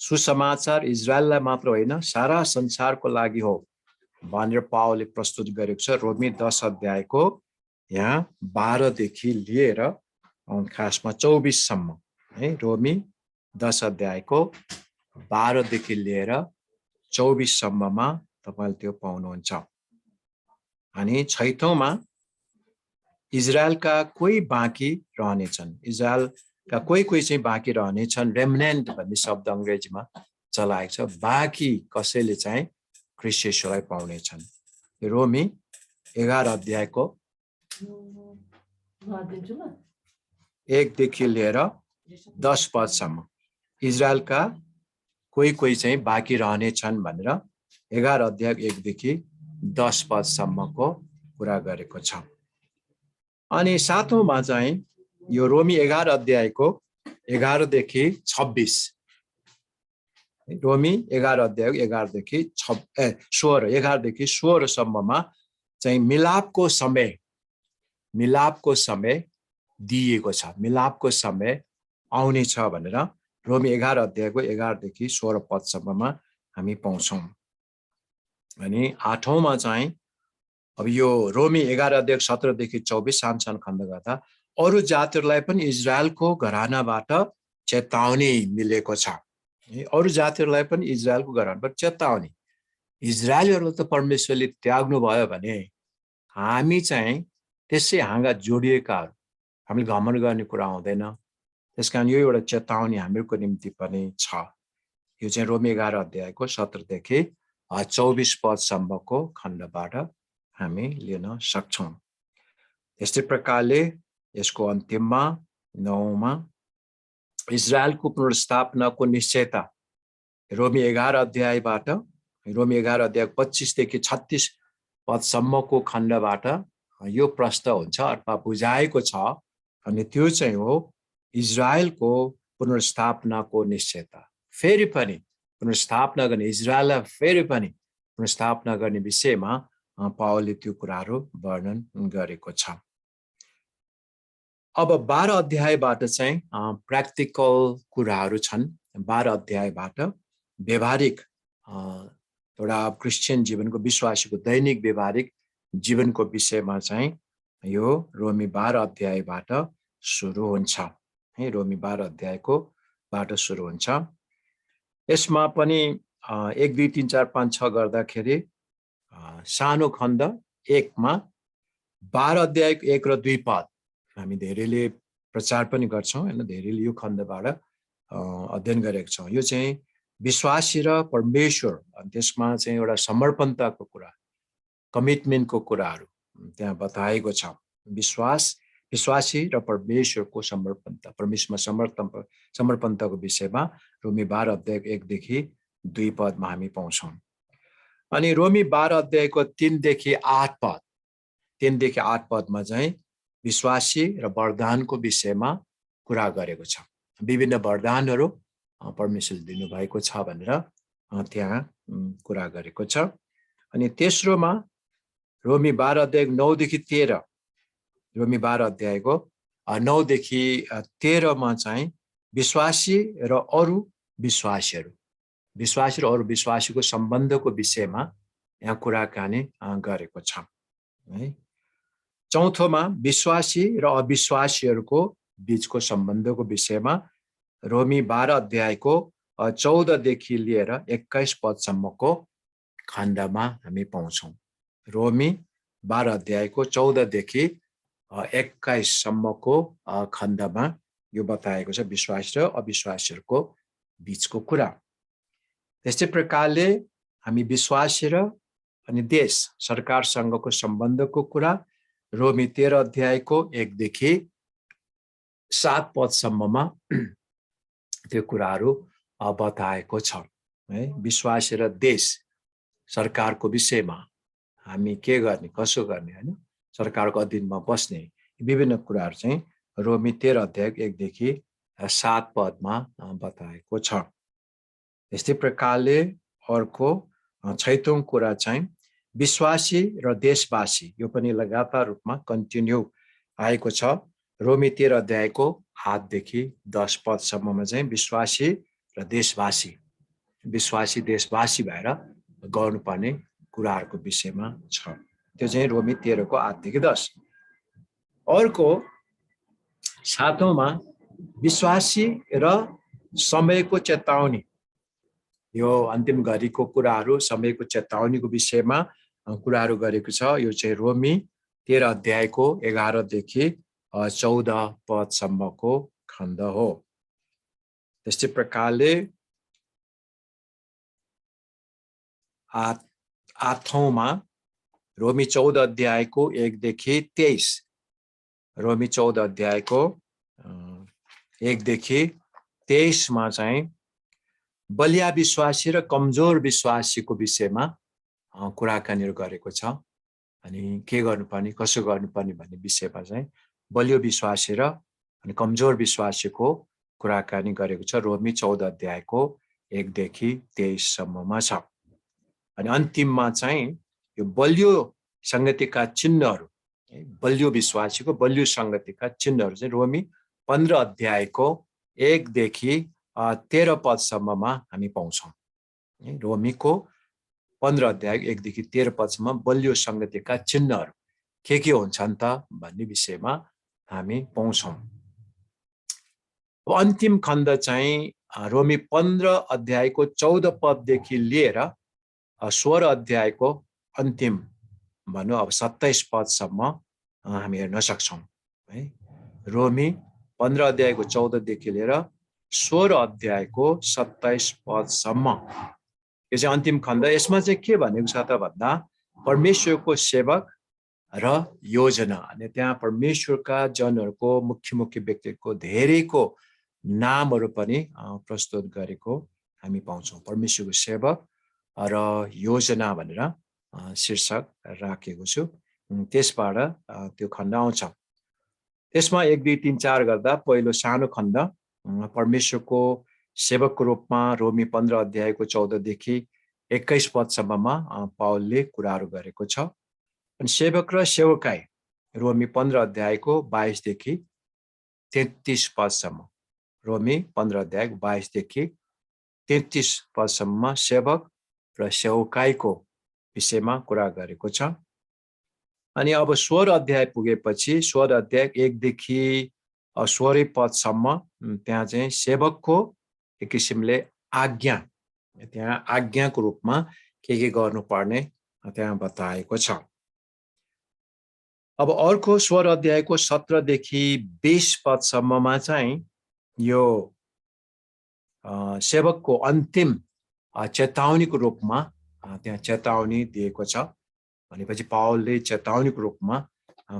सुसमाचार इजरायललाई मात्र होइन सारा संसारको लागि हो भनेर पावलले प्रस्तुत गरेको छ। रोमी 10 अध्यायको यहाँ 12 देखि लिएर खासमा 24 सम्म है। रोमी 10 अध्यायको 12 देखि लिएर 24 सम्ममा तपाईले त्यो पाउनुहुन्छ। अनि 6औंमा इजरायलका कोही बाँकी रहनेछन्, इजरायलका कोही चाहिँ बाँकी रहनेछन्, रेमनेन्ट भन्ने शब्द अंग्रेजीमा चलाएको छ। बाँकी कसैले चाहिँ ख्रीष्ट येशूलाई पाउनेछन्। रोमी 11 अध्यायको 1 देखि लिएर 10 पदसम्म इजरायलका कोही चाहिँ बाँकी रहने छन् भनेर 11 अध्याय 1 देखि 10 पदसम्मको कुरा गरेको छ। अनि 7औंमा चाहिँ यो रोमी 11 अध्यायको 11 देखि 26, रोमी 11 अध्याय 11 देखि 16, 11 देखि 16 सम्ममा चाहिँ मिलापको समय दिएको छ। मिलापको समय आउने छ भनेर रोमी 11 अध्यायको 11 देखि 16 पदसम्ममा हामी पाउँछौँ। अनि 8औंमा चाहिँ अब यो रोमी 11 अध्याय 17 देखि 24 सानो खण्ड गर्दा अरू जातिहरूलाई पनि इजरायलको घरानाबाट चेतावनी मिलेको छ। अरू जातिहरूलाई पनि इजरायलको घरानाबाट चेतावनी। इजरायलीहरूलाई त परमेश्वरले त्याग्नु भयो भने हामी चाहिँ त्यसै हाँगा जोडिएकाहरू, हामीले घमण्ड गर्ने कुरा हुँदैन। त्यसकारण यो एउटा चेतावनी हामीहरूको निम्ति पनि छ। यो चाहिँ रोमी 11 अध्यायको 17 देखि 24 पदसम्मको खण्डबाट हामी लिन सक्छौँ। यस्तै प्रकारले यसको अन्तिममा 9मा इजरायलको पुनर्स्थापनाको निश्चयता रोमी 11 अध्यायबाट, रोमी 11 अध्याय 25 देखि 36 पदसम्मको खण्डबाट यो प्रश्न हुन्छ अथवा बुझाएको छ। अनि त्यो चाहिँ हो इजरायलको पुनर्स्थापनाको निश्चयता। फेरि पनि पुनर्स्थापना गर्ने, इजरायललाई फेरि पनि पुनर्स्थापना गर्ने विषयमा पावलले त्यो कुराहरू वर्णन गरेको छ। अब 12 अध्यायबाट चाहिँ प्र्याक्टिकल कुराहरू छन्। 12 अध्यायबाट व्यवहारिक एउटा क्रिस्चियन जीवनको, विश्वासीको दैनिक व्यवहारिक जीवनको विषयमा चाहिँ यो रोमी 12 अध्यायबाट सुरु हुन्छ। है, रोमी 12 अध्यायको बाट सुरु हुन्छ। यसमा पनि 1 2 3 4 5 6 गर्दाखेरि सानो खण्ड 1 मा 12 अध्यायको 1 र 2 पद हामी धेरैले प्रचार पनि गर्छौँ हैन। धेरैले यो खण्डबाट अध्ययन गरेका छौँ। यो चाहिँ विश्वासी र परमेश्वर, त्यसमा चाहिँ एउटा समर्पणताको कुरा, कमिटमेन्टको कुराहरू त्यहाँ बताएको छ। विश्वासी र परमेश्वरको समर्पणता, परमेश्वरमा समर्पणताको विषयमा रोमी 12 अध्याय 1 देखि 2 पदमा हामी पाउँछौँ। अनि रोमी 12 अध्यायको 3 देखि 8 पद, 3 देखि 8 पदमा चाहिँ विश्वासी र वरदानको विषयमा कुरा गरेको छ। विभिन्न वरदानहरू परमेश्वरले दिनुभएको छ भनेर त्यहाँ कुरा गरेको छ। अनि तेस्रोमा रोमी 12 अध्याय 9 देखि 13, रोमी 12 अध्यायको 9 देखि 13 मा चाहिँ विश्वासी र अरू विश्वासीहरू, विश्वासी र अरू विश्वासीको सम्बन्धको विषयमा यहाँ कुराकानी गरेको छ। है, चौथोमा विश्वासी र अविश्वासीहरूको बीचको सम्बन्धको विषयमा रोमी 12 अध्यायको 14 देखि लिएर 21 पदसम्मको खण्डमा हामी पाउँछौँ। रोमी 12 अध्यायको 14 देखि 21 सम्मको खण्डमा यो बताएको छ विश्वासी र अविश्वासीहरूको बीचको कुरा। त्यस्तै प्रकारले हामी विश्वासी र अनि देश सरकारसँगको सम्बन्धको कुरा रोमी 13 अध्यायको 1 देखि 7 पदसम्ममा त्यो कुराहरू बताएको छ। है, विश्वासी र देश सरकारको विषयमा हामी के गर्ने, कसो गर्ने, हैन, सरकारको अधीनमा बस्ने विभिन्न कुराहरू चाहिँ रोमी 13 अध्याय 1 देखि 7 पदमा बताएको छ। यस्तै प्रकारले अर्को 6औं कुरा चाहिँ विश्वासी र देशवासी, यो पनि लगातार रूपमा कन्टिन्यू आएको छ। रोमी 13 अध्यायको 8 देखि 10 पदसम्ममा चाहिँ विश्वासी र देशवासी, विश्वासी देशवासी भएर गर्नुपर्ने कुराहरूको विषयमा छ। त्यो चाहिँ रोमी 13 को 8 देखि 10। अर्को 7औंमा विश्वासी र समयको चेतावनी, यो अन्तिम घडीको कुराहरू, समयको चेतावनीको विषयमा कुराहरू गरेको छ। यो चाहिँ रोमी 13 अध्यायको 11 देखि 14 पदसम्मको खण्ड हो। त्यस्तै प्रकारले 8औंमा रोमी 14 अध्यायको 1 देखि 23, रोमी 14 अध्यायको 1 देखि 23 मा चाहिँ बलिया विश्वासी र कमजोर विश्वासीको विषयमा कुराकानीहरू गरेको छ। अनि के गर्नुपर्ने, कसो गर्नुपर्ने भन्ने विषयमा चाहिँ बलियो विश्वासी र अनि कमजोर विश्वासीको कुराकानी गरेको छ। रोमी 14 अध्यायको 1 देखि 23 सम्ममा छ। अनि अन्तिममा चाहिँ यो बलियो संगतिका चिन्हहरू, बलियो विश्वासीको बलियो संगतिका चिन्हहरू चाहिँ रोमी 15 अध्यायको 1 देखि 13 पदसम्ममा हामी पाउँछौँ। रोमीको 15 अध्याय 1 देखि 13 पदसम्म बलियो संगतिका चिन्हहरू के हुन्छन् त भन्ने विषयमा हामी पाउँछौँ। अन्तिम खण्ड चाहिँ रोमी 15 अध्यायको 14 पददेखि लिएर 16 अध्यायको अन्तिम भनौँ अब 27 पदसम्म हामी हेर्न सक्छौँ है। रोमी 15 अध्यायको 14 देखि लिएर 16 अध्यायको 27 पदसम्म यो चाहिँ अन्तिम खण्ड। यसमा चाहिँ के भनेको छ त भन्दा परमेश्वरको सेवक र योजना, अनि त्यहाँ परमेश्वरका जनहरूको मुख्य मुख्य व्यक्तिको धेरैको नामहरू पनि प्रस्तुत गरेको हामी पाउँछौँ। परमेश्वरको सेवक र योजना भनेर शीर्षक राखेको छु। त्यसबाट त्यो खण्ड आउँछ। त्यसमा 1 2 3 4 गर्दा पहिलो सानो खण्ड परमेश्वरको सेवकको रूपमा रोमी 15 अध्यायको 14 देखि 21 पदसम्ममा पावलले कुराहरू गरेको छ। अनि सेवक र सेवकाई रोमी 15 अध्यायको 22 देखि 33 पदसम्म, रोमी 15 अध्यायको 22 देखि 33 पदसम्म सेवक र सेवकाईको विषयमा कुरा गरेको छ। अनि अब 16 अध्याय पुगेपछि 16 अध्याय 1 देखि 16 पदसम्म त्यहाँ चाहिँ सेवकको एक किसिमले आज्ञा, त्यहाँ आज्ञाको रूपमा के गर्नुपर्ने त्यहाँ बताएको छ। अब अर्को 16 अध्यायको 17 देखि 20 पदसम्ममा चाहिँ यो सेवकको अन्तिम चेतावनीको रूपमा त्यहाँ चेतावनी दिएको छ। भनेपछि पावलले चेतावनीको रूपमा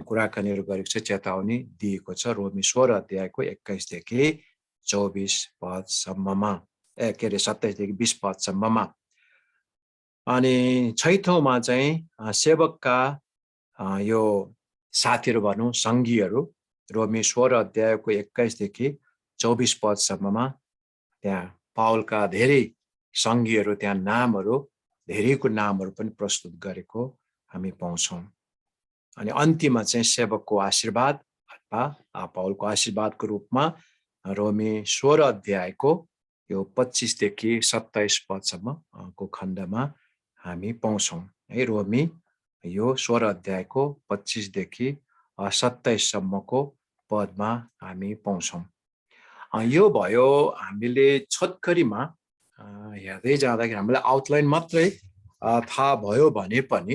कुराकानीहरू गरेको छ, चेतावनी दिएको छ रोमी 16 अध्यायको 21 देखि 24 पदसम्ममा, के अरे 27 देखि 20 पदसम्ममा। अनि छैठौँमा चाहिँ सेवकका यो साथीहरू भनौँ, सङ्गीहरू रोमी 16 अध्यायको 21 देखि 24 पदसम्ममा त्यहाँ पावलका धेरै सङ्गीहरू, त्यहाँ नामहरू, धेरैको नामहरू पनि प्रस्तुत गरेको हामी पाउँछौँ। अनि अन्तिममा चाहिँ सेवकको आशीर्वाद अथवा पावलको आशीर्वादको रूपमा रोमी 16 अध्यायको यो 25 देखि 27 पदसम्मको खण्डमा हामी पाउँछौँ है। रोमी यो 16 अध्यायको 25 देखि 27 सम्मको पदमा हामी पाउँछौँ। यो भयो हामीले छोटकरीमा हेर्दै जाँदाखेरि हामीलाई आउटलाइन मात्रै थाहा भयो भने पनि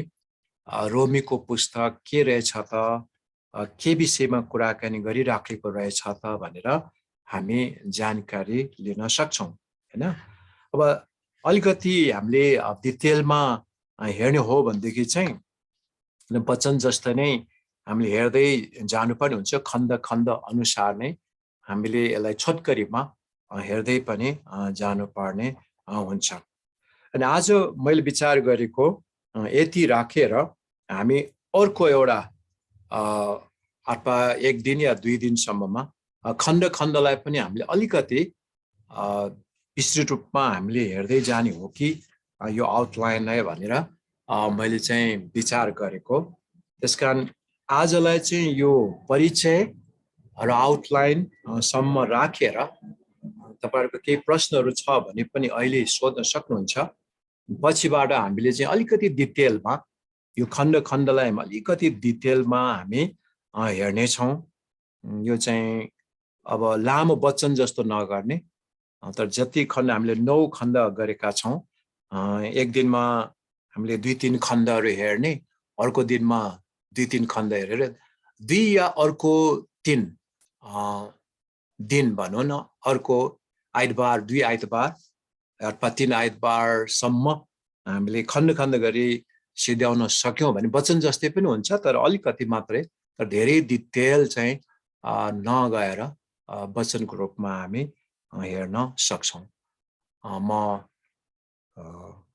रोमीको पुस्तक के रहेछ त, के विषयमा कुराकानी गरिराखेको रहेछ त भनेर हामी जानकारी लिन सक्छौँ हैन। अब अलिकति हामीले डिटेलमा हेर्ने हो भनेदेखि चाहिँ वचन जस्तो नै हामीले हेर्दै जानुपर्ने हुन्छ। खण्ड खण्ड अनुसार नै हामीले यसलाई छोटकरीमा हेर्दै पनि जानुपर्ने हुन्छ। अनि आज मैले विचार गरेको यति राखेर हामी अर्को एउटा अथवा 1 दिन या 2 दिनसम्ममा खण्ड खण्डलाई पनि हामीले अलिकति विस्तृत रूपमा हामीले हेर्दै जाने हो कि यो आउटलाइनलाई भनेर मैले चाहिँ विचार गरेको। त्यसकारण आजलाई चाहिँ यो परिचय र आउटलाइन सम्म राखेर तपाईहरुको केही प्रश्नहरू छ भने पनि अहिले सोध्न सक्नुहुन्छ। पछिबाट हामीले चाहिँ अलिकति डिटेलमा यो खण्ड खण्डलाई अलिकति डिटेलमा हामी हेर्ने छौं। यो चाहिँ अब लामो वचन जस्तो नगर्ने, तर जति खण्ड हामीले 9 खण्ड गरेका छौं, एक दिनमा हामीले 2-3 खण्डहरू हेर्ने, अर्को दिनमा 2-3 खण्ड हेरेर 2 या अर्को 3 दिन भनौं न, अर्को आइतबार 2 आइतबार अथवा 3 आइतबारसम्म हामीले खण्ड खण्ड गरी सिध्याउन सक्यौं भने वचन जस्तै पनि हुन्छ, तर अलिकति मात्रै, तर धेरै डिटेल चाहिँ नगएर वचनको रूपमा हामी हेर्न सक्छौं। म